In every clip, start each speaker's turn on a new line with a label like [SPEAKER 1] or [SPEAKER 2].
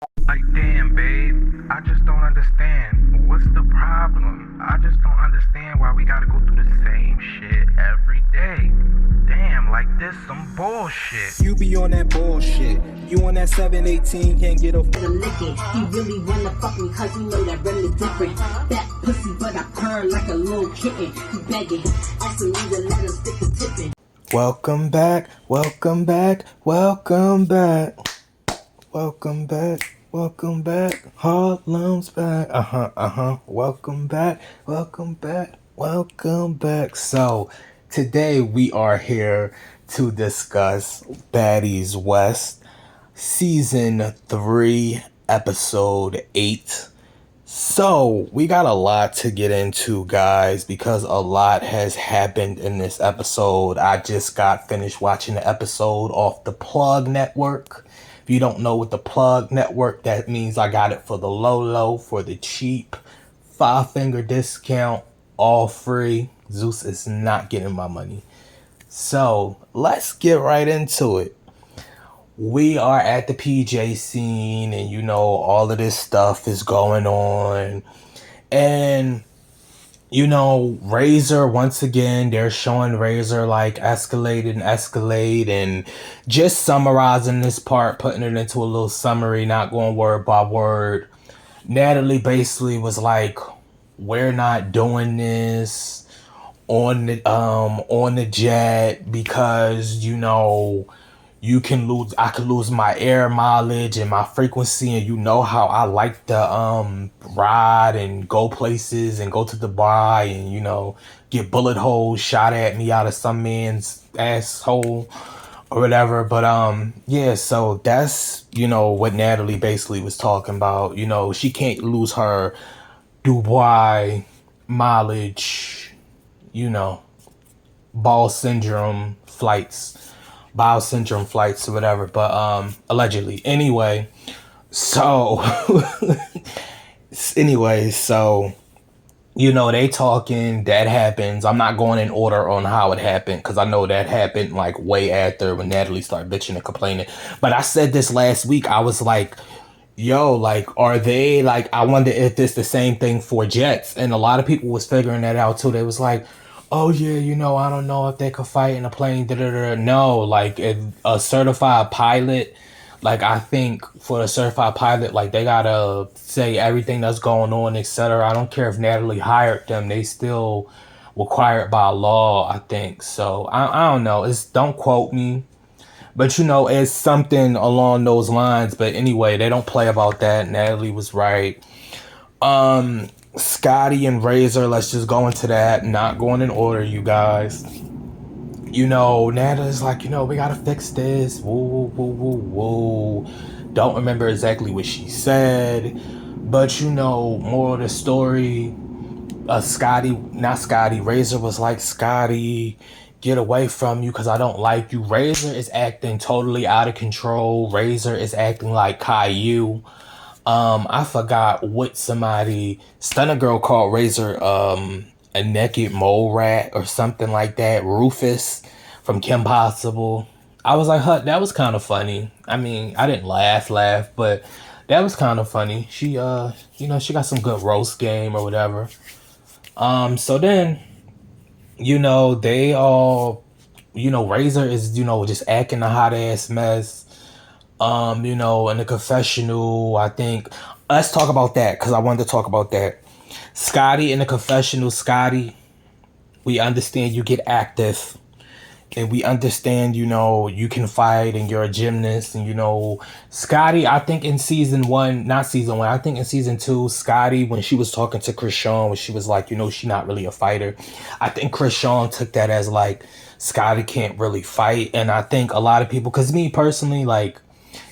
[SPEAKER 1] Like, damn, babe, I just don't understand. What's the problem? I just don't understand why we gotta go through the same shit every day. Damn, like this some bullshit.
[SPEAKER 2] You be on that bullshit. You on that 718, can't get a
[SPEAKER 3] The licking. He really wanna fuck me cause he know that really different. That pussy but I purr like a little kitten. He begging, asking me to let him stick the tipping.
[SPEAKER 2] Welcome back, welcome back, welcome back. Welcome back, welcome back. Harlem's back. Welcome back, welcome back, welcome back. So, today we are here to discuss Baddies West, Season 3, Episode 8. So, we got a lot to get into, guys, because a lot has happened in this episode. I just got finished watching the episode off the Plug Network. If you don't know what the Plug Network, that means I got it for the low, for the cheap, 5-finger discount, all free. Zeus is not getting my money. So, let's get right into it. We are at the PJ scene, and all of this stuff is going on. And Razor, once again, they're showing Razor like escalate and just summarizing this part, putting it into a little summary, not going word by word. Natalie basically was like, we're not doing this on the jet because I could lose my air mileage and my frequency, and how I like to ride and go places and go to Dubai and get bullet holes shot at me out of some man's asshole or whatever. But yeah, so that's what Natalie basically was talking about. She can't lose her Dubai mileage, ball syndrome flights. Biosyndrome flights or whatever, but allegedly. So they talking, that happens. I'm not going in order on how it happened because I know that happened like way after when Natalie started bitching and complaining. But I said this last week. I was like, yo, like, are they like, I wonder if it's the same thing for jets. And a lot of people was figuring that out too. They was like, oh yeah, I don't know if they could fight in a plane. No, like a certified pilot, like I think for a certified pilot, like they gotta say everything that's going on, etc. I don't care if Natalie hired them; they still required by law, I think. So I don't know. Don't quote me, but it's something along those lines. But anyway, they don't play about that. Natalie was right. Scotty and Razor, let's just go into that. Not going in order, you guys. Natalie's like, we gotta fix this. Woo, woo, woo, woo. Don't remember exactly what she said. But more of the story, Razor was like, Scotty, get away from you because I don't like you. Razor is acting totally out of control. Razor is acting like Caillou. I forgot what Stunner Girl called Razor, a naked mole rat or something like that. Rufus from Kim Possible. I was like, huh, that was kind of funny. I mean, I didn't laugh, but that was kind of funny. She, she got some good roast game or whatever. So then, they all, Razor is, just acting a hot ass mess. In the confessional, I think, let's talk about that because I wanted to talk about that. Scotty in the confessional, Scotty, we understand you get active and we understand, you can fight and you're a gymnast and, Scotty, I think in season 1, not season 1, I think in season 2, Scotty, when she was talking to Krishan, when she was like, she's not really a fighter. I think Krishan took that as like, Scotty can't really fight. And I think a lot of people, because me personally, like,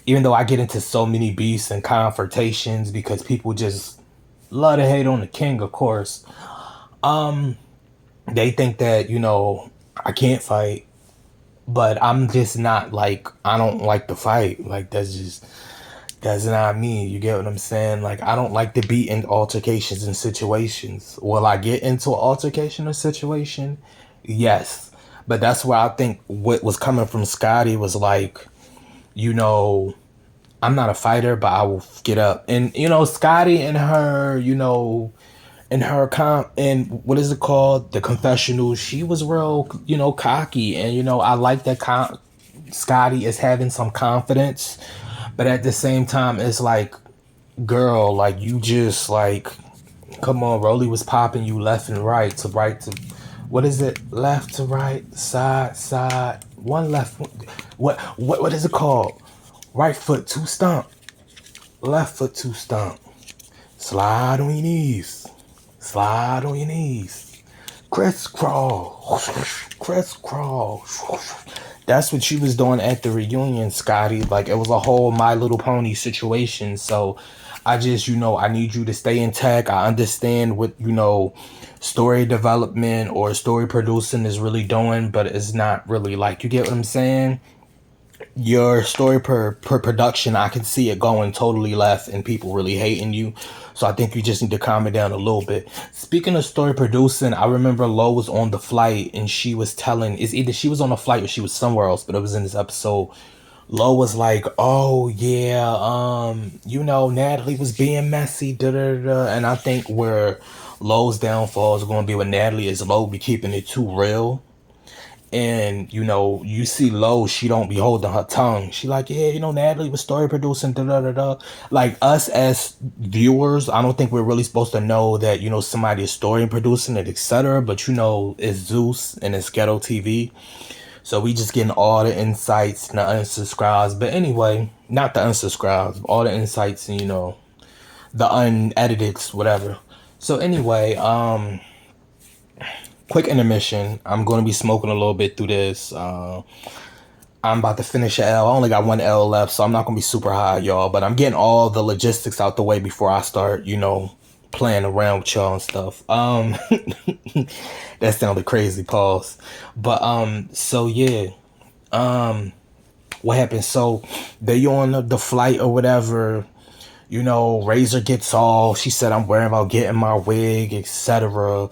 [SPEAKER 2] even though I get into so many beefs and confrontations because people just love to hate on the king, of course. They think that, I can't fight. But I'm just not like, I don't like to fight. Like, that's not me. You get what I'm saying? Like, I don't like to be in altercations and situations. Will I get into an altercation or situation? Yes. But that's where I think what was coming from Scotty was like, I'm not a fighter, but I will get up. And Scotty and her, in her and what is it called, the confessional, she was real, cocky. And I like that Scotty is having some confidence, but at the same time it's like, girl, like, you just like, come on, Rolly was popping you left and right to what is it, left to right, side, one left, what is it called, right foot two stomp, left foot two stomp, slide on your knees, slide on your knees, crisscross, crisscross. That's what she was doing at the reunion, Scotty. Like, it was a whole My Little Pony situation. So I just, I need you to stay intact. I understand what, story development or story producing is really doing, but it's not really, like, you get what I'm saying? Your story per production, I can see it going totally left and people really hating you. So I think you just need to calm it down a little bit. Speaking of story producing, I remember Lo was on the flight and she was telling, it's either she was on a flight or she was somewhere else, but it was in this episode. Lo was like, oh yeah, Natalie was being messy, da da da. And I think where Lo's downfall is going to be with Natalie is Lo be keeping it too real. And, you see Lo, she don't be holding her tongue. She like, yeah, Natalie was story producing, da da da da. Like, us as viewers, I don't think we're really supposed to know that, somebody is story producing it, etc. But, it's Zeus and it's Ghetto TV. So we just getting all the insights and the unsubscribes. But anyway, not the unsubscribes, all the insights and, the unedited, whatever. So anyway, quick intermission. I'm going to be smoking a little bit through this. I'm about to finish an L. I only got one L left, so I'm not going to be super high, y'all. But I'm getting all the logistics out the way before I start, playing around with y'all and stuff. That sounded crazy, pause. But, so yeah. What happened? So they on the flight or whatever. Razor gets off. She said, I'm worried about getting my wig, etc.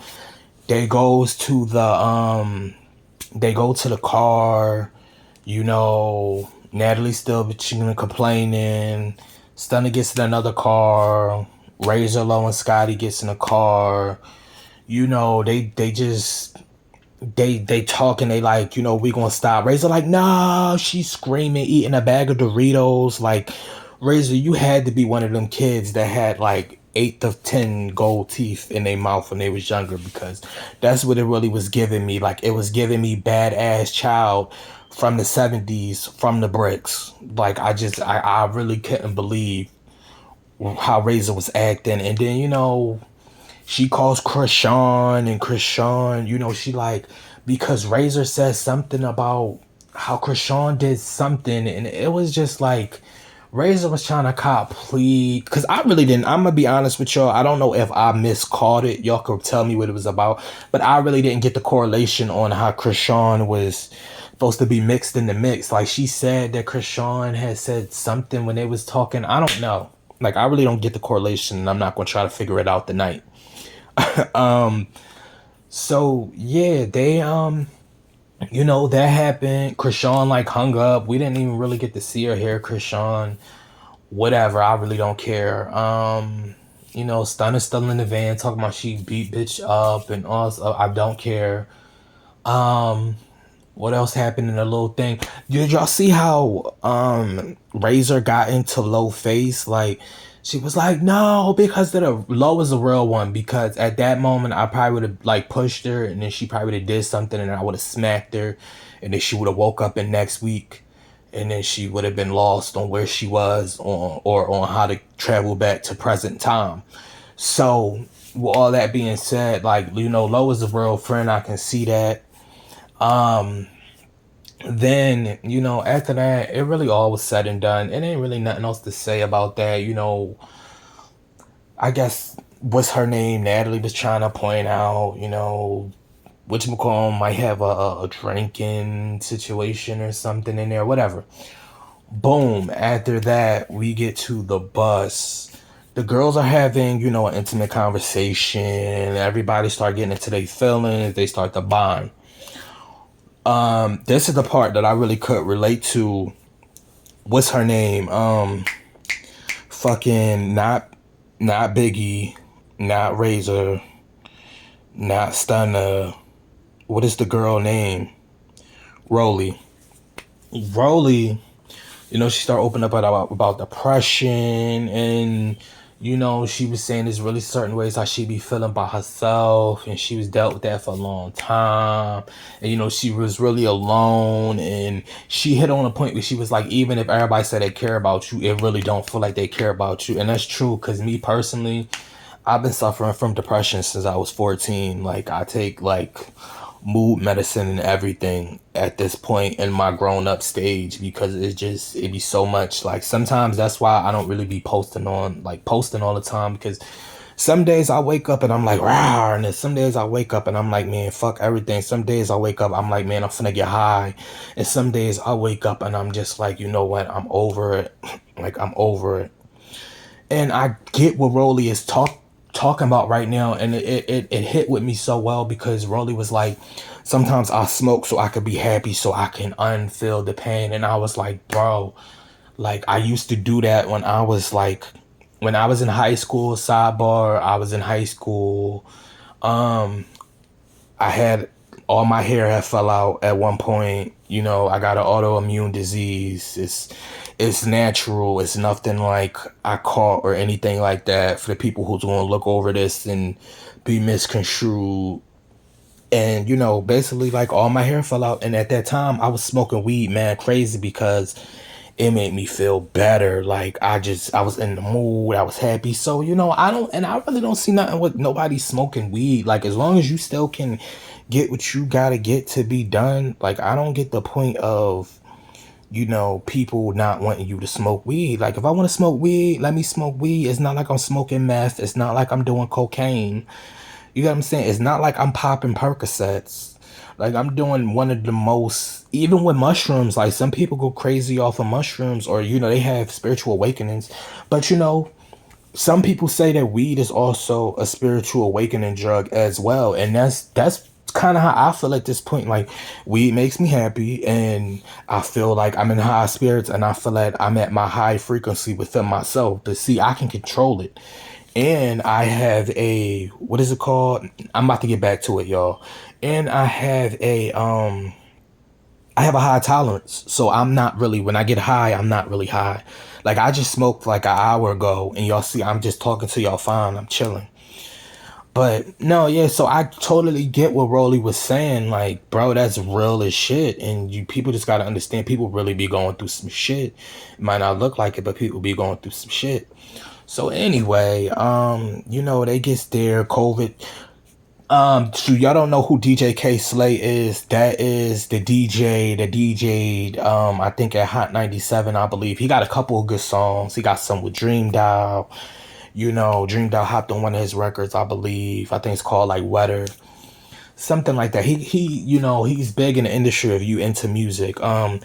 [SPEAKER 2] They go to the car, Natalie's still bitching and complaining. Stunner gets in another car. Razor, Lo, and Scotty gets in a car. They talk and they like, we gonna stop. Razor like, nah, she's screaming, eating a bag of Doritos. Like, Razor, you had to be one of them kids that had like 8 to 10 gold teeth in their mouth when they was younger, because that's what it really was giving me. Like, it was giving me badass child from the 70s, from the bricks. Like, I really couldn't believe how Razor was acting. And then, she calls Krishan, and Krishan, she like, because Razor says something about how Krishan did something, and it was just like, Razor was trying to cop plea, because I really didn't. I'm gonna be honest with y'all. I don't know if I miscaught it. Y'all could tell me what it was about, but I really didn't get the correlation on how Krishan was supposed to be mixed in the mix. Like, she said that Krishan had said something when they was talking. I don't know. Like, I really don't get the correlation, and I'm not gonna try to figure it out tonight. So yeah, they that happened. Krishan like hung up. We didn't even really get to see her hair. Krishan, whatever. I really don't care. Stunner's still in the van talking about she beat bitch up and all. I don't care. What else happened in the little thing? Did y'all see how Razor got into Low face? Like, she was like, no, because Lo is a real one. Because at that moment, I probably would have like pushed her, and then she probably would have did something, and I would have smacked her, and then she would have woke up in next week, and then she would have been lost on where she was on how to travel back to present time. So with all that being said, like, Lo is a real friend. I can see that. Then, after that, it really all was said and done. It ain't really nothing else to say about that. I guess, what's her name? Natalie was trying to point out, whatchamacallit might have a drinking situation or something in there, whatever. Boom. After that, we get to the bus. The girls are having, an intimate conversation. Everybody start getting into their feelings. They start to bond. This is the part that I really could relate to what's her name? Fucking not Biggie, not Razor, not Stunner. What is the girl name? Rolly. Rolly, she started opening up about depression, and she was saying there's really certain ways how she be feeling by herself, and she was dealt with that for a long time, and she was really alone, and she hit on a point where she was like, even if everybody said they care about you, it really don't feel like they care about you. And that's true, because me personally, I've been suffering from depression since I was 14. Like, I take like mood medicine and everything at this point in my grown up stage, because it be so much. Like, sometimes that's why I don't really be posting all the time, because some days I wake up and I'm like, rah, and then some days I wake up and I'm like, man, fuck everything. Some days I wake up, I'm like, man, I'm finna get high. And some days I wake up and I'm just like, you know what, I'm over it. Like, I'm over it. And I get what Rolly is talking about right now, and it hit with me so well, because Rolly was like, sometimes I smoke so I could be happy, so I can unfeel the pain. And I was like, bro, like, I used to do that when I was in high school. Sidebar, I was in high school. I had all my hair had fell out at one point. I got an autoimmune disease. It's natural. It's nothing like I caught or anything like that, for the people who's going to look over this and be misconstrued. And, basically, like, all my hair fell out. And at that time, I was smoking weed, man, crazy, because it made me feel better. Like, I was in the mood. I was happy. So, I really don't see nothing with nobody smoking weed. Like, as long as you still can get what you gotta get to be done. Like, I don't get the point of, people not wanting you to smoke weed. Like, if I want to smoke weed, let me smoke weed. It's not like I'm smoking meth. It's not like I'm doing cocaine. You know what I'm saying? It's not like I'm popping Percocets. Like, I'm doing one of the most, even with mushrooms, like, some people go crazy off of mushrooms, or, they have spiritual awakenings. But, some people say that weed is also a spiritual awakening drug as well. And that's kind of how I feel at this point. Like, weed makes me happy, and I feel like I'm in high spirits, and I feel like I'm at my high frequency within myself. But see, I can control it. And I have what is it called? I'm about to get back to it, y'all. And I have a high tolerance. So I'm not really, when I get high, I'm not really high. Like, I just smoked like an hour ago, and y'all see, I'm just talking to y'all fine. I'm chilling. But no, yeah, so I totally get what Rolly was saying. Like, bro, that's real as shit. And people just gotta understand, people really be going through some shit. It might not look like it, but people be going through some shit. So anyway, they get there, COVID. So y'all don't know who DJ K Slay is. That is the DJ that DJ'd, I think at Hot 97, I believe. He got a couple of good songs. He got some with Dream Doll. Dream Doll hopped on one of his records, I believe. I think it's called like Wetter. Something like that. He's big in the industry if you into music. I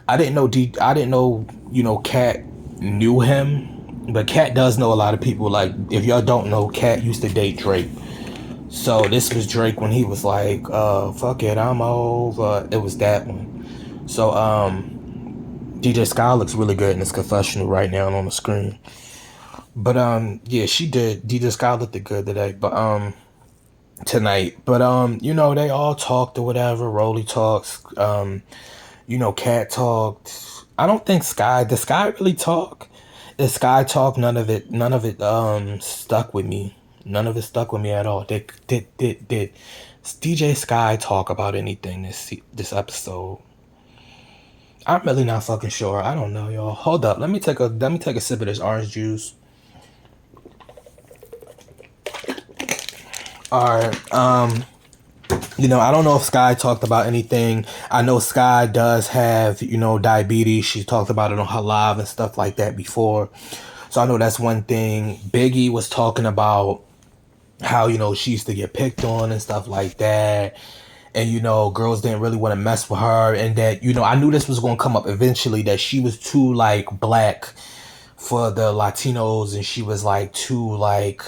[SPEAKER 2] didn't know Cat knew him. But Cat does know a lot of people. Like, if y'all don't know, Cat used to date Drake. So this was Drake when he was like, fuck it, I'm over. It was that one. So DJ Sky looks really good in this confessional right now on the screen. But yeah, she did. DJ Sky looked good today. But tonight. But they all talked or whatever. Rolly talks. Cat talked. I don't think did Sky really talk? The Sky talk, none of it stuck with me. None of it stuck with me at all. Did DJ Sky talk about anything this episode? I'm really not fucking sure. I don't know, y'all. Hold up. Let me take a sip of this orange juice. Alright, I don't know if Sky talked about anything. I know Sky does have, diabetes. She talked about it on her live and stuff like that before. So I know that's one thing. Biggie was talking about how, she used to get picked on and stuff like that. And, girls didn't really want to mess with her. And that, I knew this was going to come up eventually, that she was too, like, black for the Latinos. And she was, like, too, like,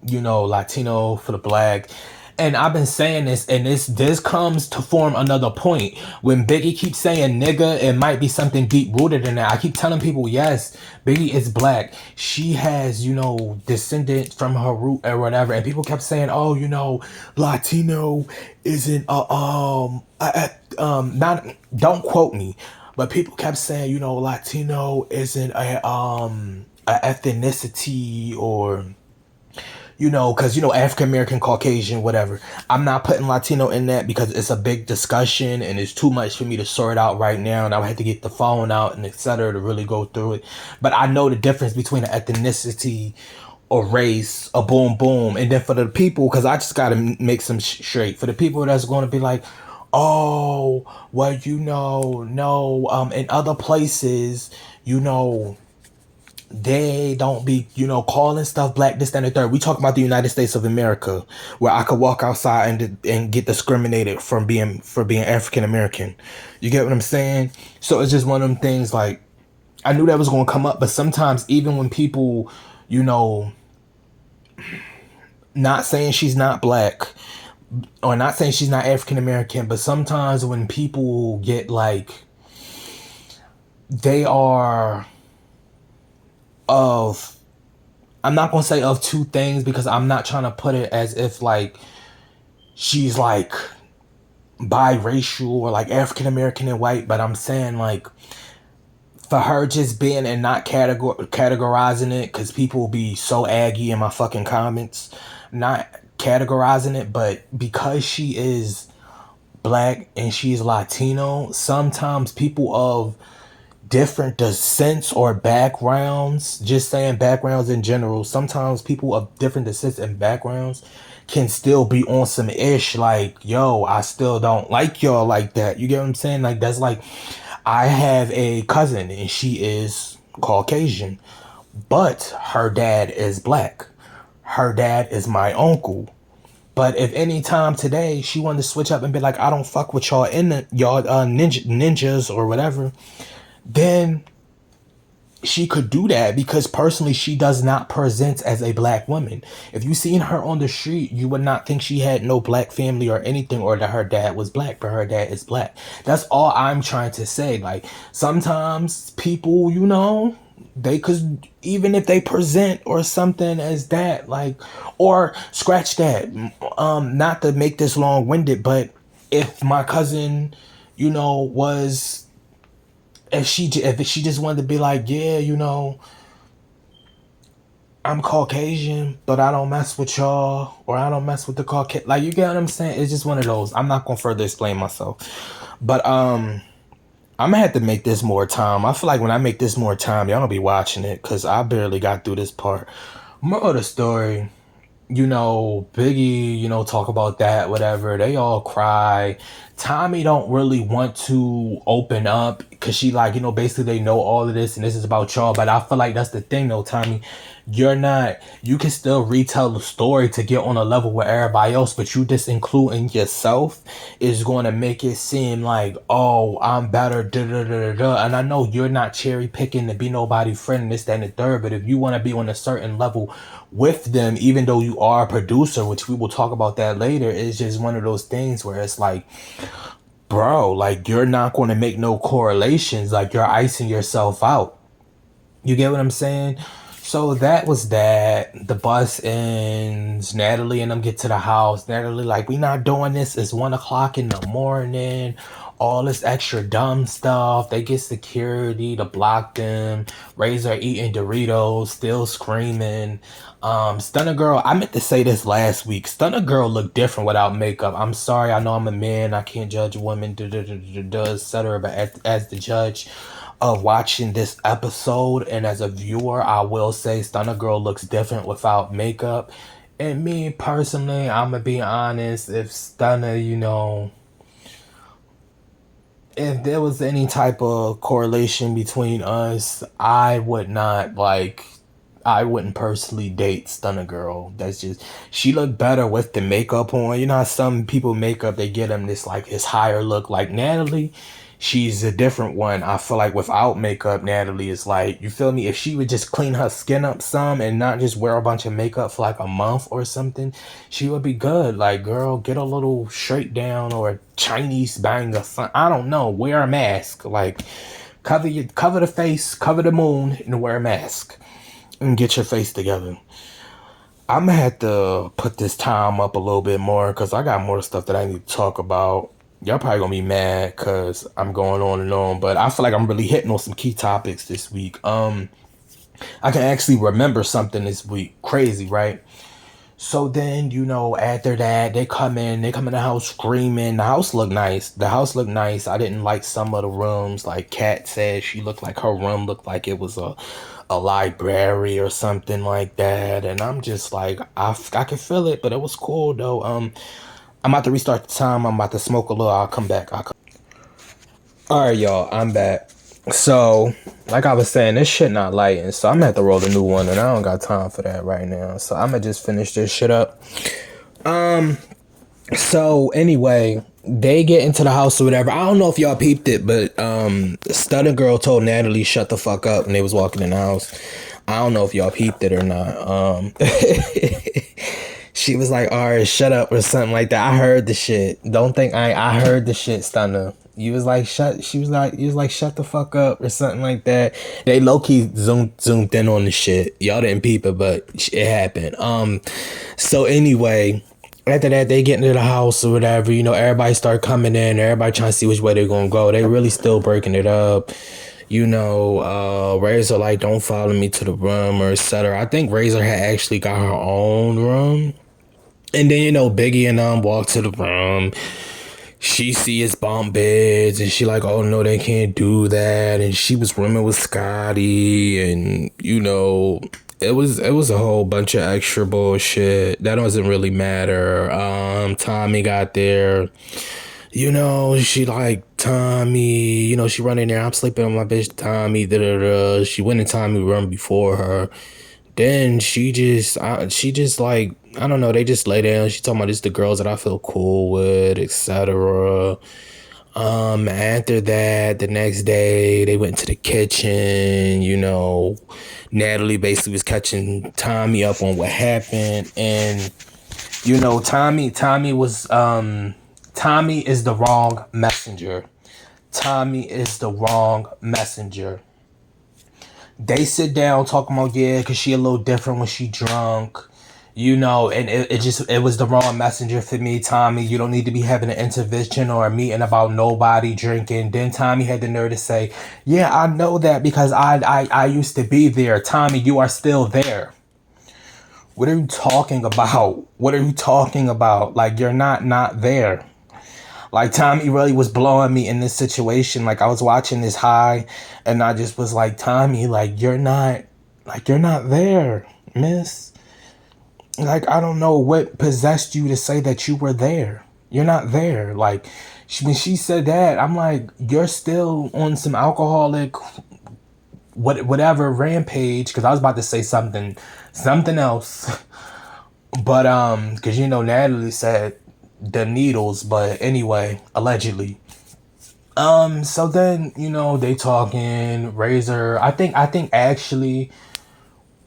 [SPEAKER 2] Latino for the black. And I've been saying this, and this comes to form another point. When Biggie keeps saying nigga, it might be something deep rooted in that. I keep telling people, yes, Biggie is black. She has, descendant from her root or whatever. And people kept saying, oh, Latino isn't not, don't quote me, but people kept saying, Latino isn't a ethnicity, or because African American, Caucasian, whatever. I'm not putting Latino in that because it's a big discussion and it's too much for me to sort out right now, and I would have to get the phone out and etc. to really go through it. But I know the difference between an ethnicity or race, a boom boom, and then for the people, because I just gotta make some straight for the people that's going to be like, oh, well, no, in other places, they don't be, calling stuff black, this, that, and the third. We talk about the United States of America, where I could walk outside and get discriminated for being African American. You get what I'm saying? So it's just one of them things. Like, I knew that was going to come up, but sometimes even when people, not saying she's not black, or not saying she's not African American, but sometimes when people get like, they are of, I'm not gonna say of two things, because I'm not trying to put it as if like she's like biracial or like African American and white, but I'm saying like for her just being and not categorizing it, because people be so aggy in my fucking comments, not categorizing it, but because she is black and she's Latino, sometimes people of different descents or backgrounds, just saying backgrounds in general, sometimes people of different descents and backgrounds can still be on some ish like, yo, I still don't like y'all like that. You get what I'm saying? Like, that's like, I have a cousin and she is Caucasian, but her dad is black. Her dad is my uncle. But if any time today she wanted to switch up and be like, I don't fuck with y'all ninjas or whatever, then she could do that, because personally she does not present as a black woman. If you seen her on the street, you would not think she had no black family or anything, or that her dad was black, but her dad is black. That's all I'm trying to say. Like, sometimes people, they could, even if they present or something as that, like, or scratch that, not to make this long-winded, but if my cousin, was, if she just wanted to be like, yeah, I'm Caucasian, but I don't mess with y'all, or I don't mess with the Caucasian, like, you get what I'm saying? It's just one of those. I'm not gonna further explain myself, but I'm gonna have to make this more time. I feel like when I make this more time, y'all gonna be watching it, because I barely got through this part. More of the story, Biggie, talk about that, whatever. They all cry. Tommy don't really want to open up, because she like, basically they know all of this and this is about y'all. But I feel like that's the thing though, Tommy. You can still retell the story to get on a level with everybody else, but you just including yourself is going to make it seem like, oh, I'm better, da da da da. And I know you're not cherry picking to be nobody friend, this, that, and the third, but if you want to be on a certain level with them, even though you are a producer, which we will talk about that later, it's just one of those things where it's like, bro, like, you're not going to make no correlations, like, you're icing yourself out. You get what I'm saying? So that was that. The bus ends. Natalie and them get to the house. Natalie like, we not doing this. It's 1 o'clock in the morning. All this extra dumb stuff. They get security to block them. Razor eating Doritos, still screaming. Stunner Girl, I meant to say this last week. Stunner Girl looked different without makeup. I'm sorry, I know I'm a man. I can't judge a woman, etc. But as the judge of watching this episode and as a viewer, I will say Stunner Girl looks different without makeup. And me personally, I'm gonna be honest, if Stunner, if there was any type of correlation between us, I wouldn't personally date Stunner Girl. That's just, she looked better with the makeup on. You know how some people makeup, they get them this like this higher look. Like Natalie, she's a different one. I feel like without makeup, Natalie is like, you feel me? If she would just clean her skin up some and not just wear a bunch of makeup for like a month or something, she would be good. Like, girl, get a little straight down or a Chinese bang or something. I don't know. Wear a mask. Like, cover the face, cover the moon, and wear a mask and get your face together. I'm gonna have to put this time up a little bit more because I got more stuff that I need to talk about. Y'all probably gonna be mad because I'm going on and on, but I feel like I'm really hitting on some key topics this week. I can actually remember something this week. Crazy, right? So then, after that, they come in the house screaming. The house looked nice. I didn't like some of the rooms. Like Kat said, she looked like her room looked like it was a library or something like that. And I'm just like, I could feel it, but it was cool though. I'm about to restart the time. I'm about to smoke a little. I'll come back. All right, y'all, I'm back. So, like I was saying, this shit not lighting, so I'm gonna have to roll a new one, and I don't got time for that right now. So I'm gonna just finish this shit up. So anyway, they get into the house or whatever. I don't know if y'all peeped it, but Stunner Girl told Natalie shut the fuck up when they was walking in the house. I don't know if y'all peeped it or not. She was like, all right, shut up or something like that. I heard the shit. Don't think I heard the shit, Stunner. You was like, shut the fuck up or something like that. They low-key zoomed in on the shit. Y'all didn't peep it, but it happened. So anyway, after that, they get into the house or whatever. Everybody start coming in. Everybody trying to see which way they're gonna go. They really still breaking it up. Razor like, don't follow me to the room or etc. I think Razor had actually got her own room. And then, Biggie and them walk to the room. She see his bunk beds and she like, oh no, they can't do that. And she was rooming with Scotty and, it was a whole bunch of extra bullshit. That doesn't really matter. Tommy got there. She like, Tommy, she run in there. I'm sleeping on my bitch, Tommy. Da-da-da. She went in Tommy's room before her. Then she just like, I don't know, they just lay down. She talking about this the girls that I feel cool with, etc. After that, the next day, they went to the kitchen. Natalie basically was catching Tommy up on what happened. And, Tommy is the wrong messenger. Tommy is the wrong messenger. They sit down talking about, yeah, because she a little different when she drunk, and it was the wrong messenger for me, Tommy. You don't need to be having an intervention or a meeting about nobody drinking. Then Tommy had the nerve to say, yeah, I know that because I used to be there. Tommy, you are still there. What are you talking about? Like, you're not there. Like, Tommy really was blowing me in this situation. Like, I was watching this high, and I just was like, Tommy, you're not there, miss. Like, I don't know what possessed you to say that you were there. You're not there. Like, when she said that, I'm like, you're still on some alcoholic, whatever rampage. Because I was about to say something else. But, because, Natalie said the needles, but anyway, allegedly. So then, they talking, Razor. I think actually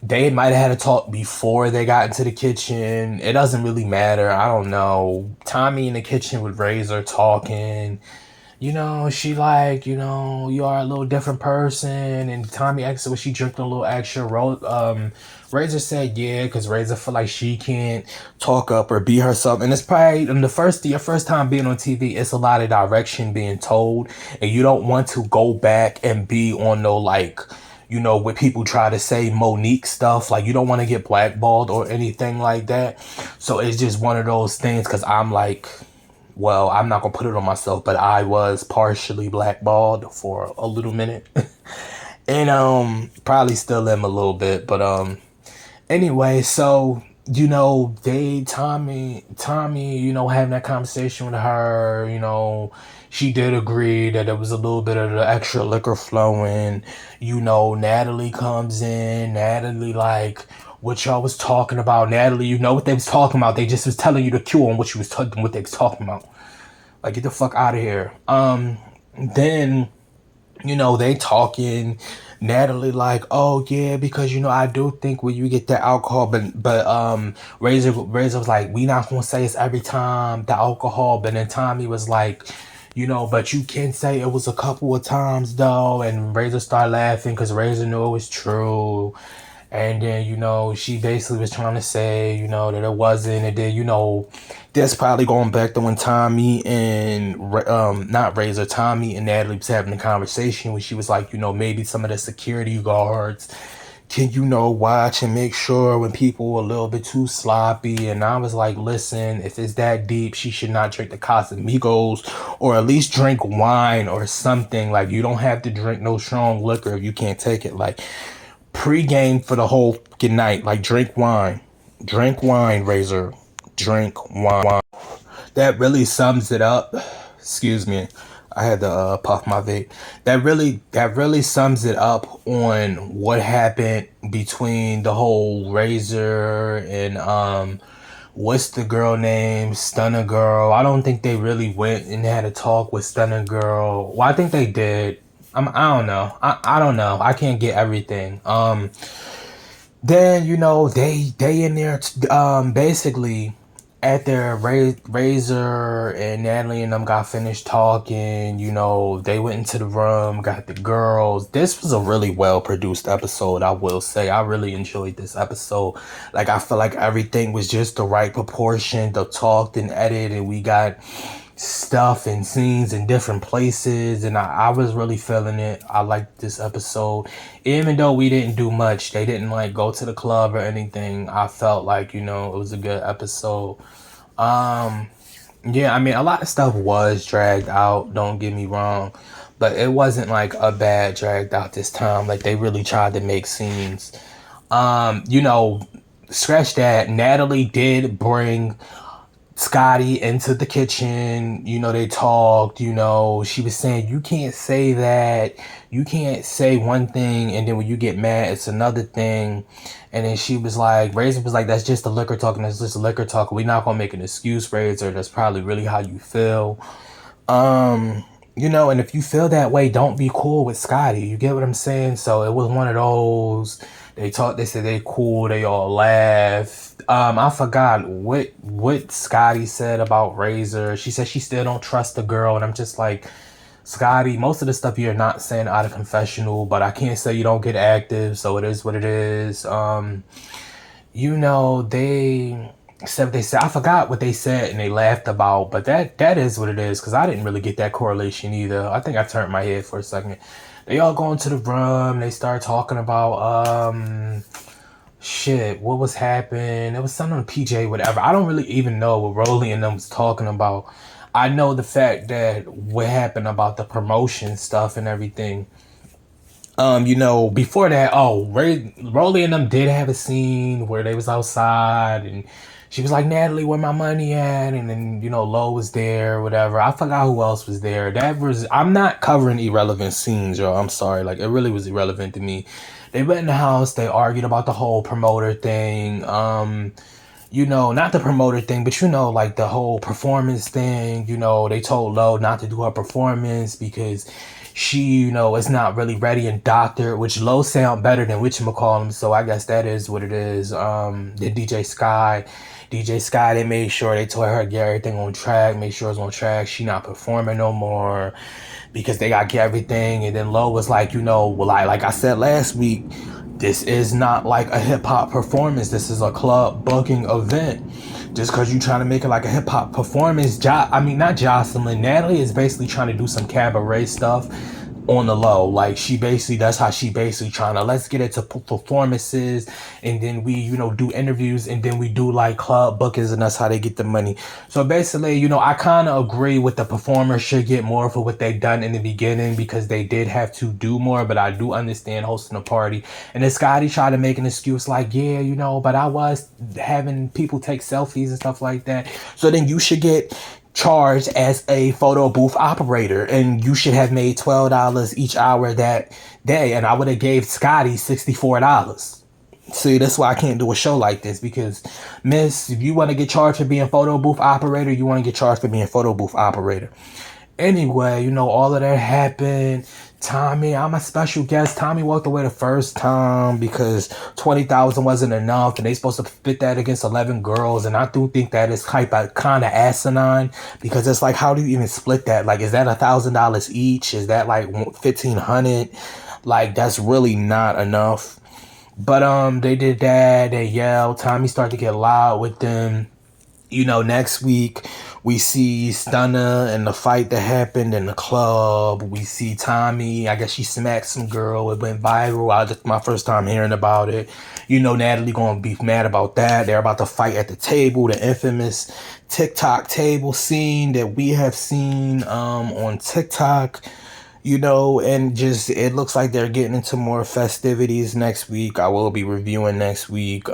[SPEAKER 2] they might have had a talk before they got into the kitchen. It doesn't really matter. I don't know. Tommy in the kitchen with Razor talking. She like, you are a little different person. And Tommy asked her, was she drinking a little extra? Razor said, yeah, because Razor feel like she can't talk up or be herself. And it's probably your first time being on TV, it's a lot of direction being told. And you don't want to go back and be on no, what people try to say, Monique stuff. Like, you don't want to get blackballed or anything like that. So it's just one of those things, because I'm like, well, I'm not going to put it on myself, but I was partially blackballed for a little minute. And probably still am a little bit. But anyway, so, Tommy, having that conversation with her, she did agree that there was a little bit of the extra liquor flowing. Natalie comes in. Natalie, like, what y'all was talking about. Natalie, what they was talking about. They just was telling you the cue on what they was talking about. Like, get the fuck out of here. Then, they talking. Natalie like, oh yeah, because I do think when you get the alcohol, but Razor was like, we not gonna say it's every time the alcohol, but then Tommy was like, but you can say it was a couple of times though, and Razor started laughing because Razor knew it was true. And then, she basically was trying to say, that it wasn't. And then, that's probably going back to when Tommy and, not Razor, Tommy and Natalie was having a conversation when she was like, maybe some of the security guards can, watch and make sure when people were a little bit too sloppy. And I was like, listen, if it's that deep, she should not drink the Casamigos or at least drink wine or something. Like, you don't have to drink no strong liquor if you can't take it. Like, pre-game for the whole fucking night. Like, drink wine. Drink wine, Razor. Drink wine. That really sums it up. Excuse me. I had to puff my vape. That really sums it up on what happened between the whole Razor and what's the girl name? Stunner Girl. I don't think they really went and had a talk with Stunner Girl. Well, I think they did. I don't know. I don't know. I can't get everything. Then they in there basically after Razor and Natalie and them got finished talking. They went into the room, got the girls. This was a really well produced episode. I will say I really enjoyed this episode. Like, I feel like everything was just the right proportion. The talked and edited, and we got stuff and scenes in different places, and I was really feeling it. I liked this episode, even though we didn't do much. They didn't like go to the club or anything. I felt like it was a good episode. Yeah, I mean, a lot of stuff was dragged out, don't get me wrong, but it wasn't like a bad dragged out this time. Like, they really tried to make scenes. Scratch that, Natalie did bring Scotty into the kitchen. They talked. She was saying, you can't say that. You can't say one thing and then when you get mad, it's another thing. And then she was like, Razor was like, that's just the liquor talking. That's just the liquor talk. We're not gonna make an excuse, Razor. That's probably really how you feel. And if you feel that way, don't be cool with Scotty. You get what I'm saying? So it was one of those. They talked, they said they cool, they all laughed. I forgot what Scotty said about Razor. She said she still don't trust the girl, and I'm just like, Scotty, most of the stuff you're not saying out of confessional, but I can't say you don't get active, so it is what it is. They said I forgot what they said and they laughed about, but that is what it is, because I didn't really get that correlation either. I think I turned my head for a second. They all go into the room, they start talking about shit, what was happening. It was something on PJ, whatever. I don't really even know what Rolly and them was talking about. I know the fact that what happened about the promotion stuff and everything. Before that, Rolly and them did have a scene where they was outside and she was like, Natalie, where my money at? And then, Lo was there, whatever. I forgot who else was there. I'm not covering irrelevant scenes, yo. I'm sorry. Like, it really was irrelevant to me. They went in the house, they argued about the whole promoter thing. Not the promoter thing, but like the whole performance thing. They told Lo not to do her performance because she, is not really ready and doctored, which Lo sound better than whatchamacallem, so I guess that is what it is. The DJ Sky, they made sure they told her to get everything on track, make sure it's on track. She not performing no more because they got to get everything. And then Lo was like, like I said last week, this is not like a hip-hop performance. This is a club booking event. Just because you're trying to make it like a hip-hop performance, not Jocelyn. Natalie is basically trying to do some cabaret stuff on the low. Like, that's how she basically trying to, let's get into performances, and then we, do interviews, and then we do like club bookings, and that's how they get the money. So basically, I kind of agree with the performers should get more for what they done in the beginning, because they did have to do more, but I do understand hosting a party. And then Scotty tried to make an excuse like, yeah, but I was having people take selfies and stuff like that. So then you should get charged as a photo booth operator, and you should have made $12 each hour that day, and I would have gave Scotty $64. See, that's why I can't do a show like this, because miss, if you want to get charged for being photo booth operator, you want to get charged for being photo booth operator. Anyway, all of that happened. Tommy, I'm a special guest. Tommy walked away the first time because 20,000 wasn't enough, and they supposed to fit that against 11 girls. And I do think that is kind of asinine because it's like, how do you even split that? Like, is that $1,000 each? Is that like 1,500? Like, that's really not enough. But they did that. They yelled. Tommy started to get loud with them. Next week we see Stunner and the fight that happened in the club. We see Tommy. I guess she smacked some girl. It went viral. Just my first time hearing about it. Natalie gonna be mad about that. They're about to fight at the table, the infamous TikTok table scene that we have seen on TikTok. And just it looks like they're getting into more festivities next week. I will be reviewing next week.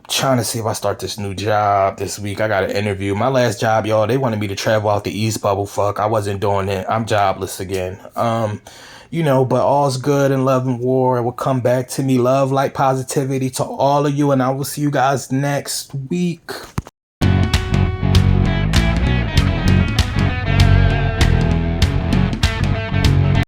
[SPEAKER 2] Trying to see if I start this new job this week. I got an interview. My last job, y'all, they wanted me to travel out the East Bubble. Fuck, I wasn't doing it. I'm jobless again. But all's good in love and war. It will come back to me. Love, light, positivity to all of you, and I will see you guys next week.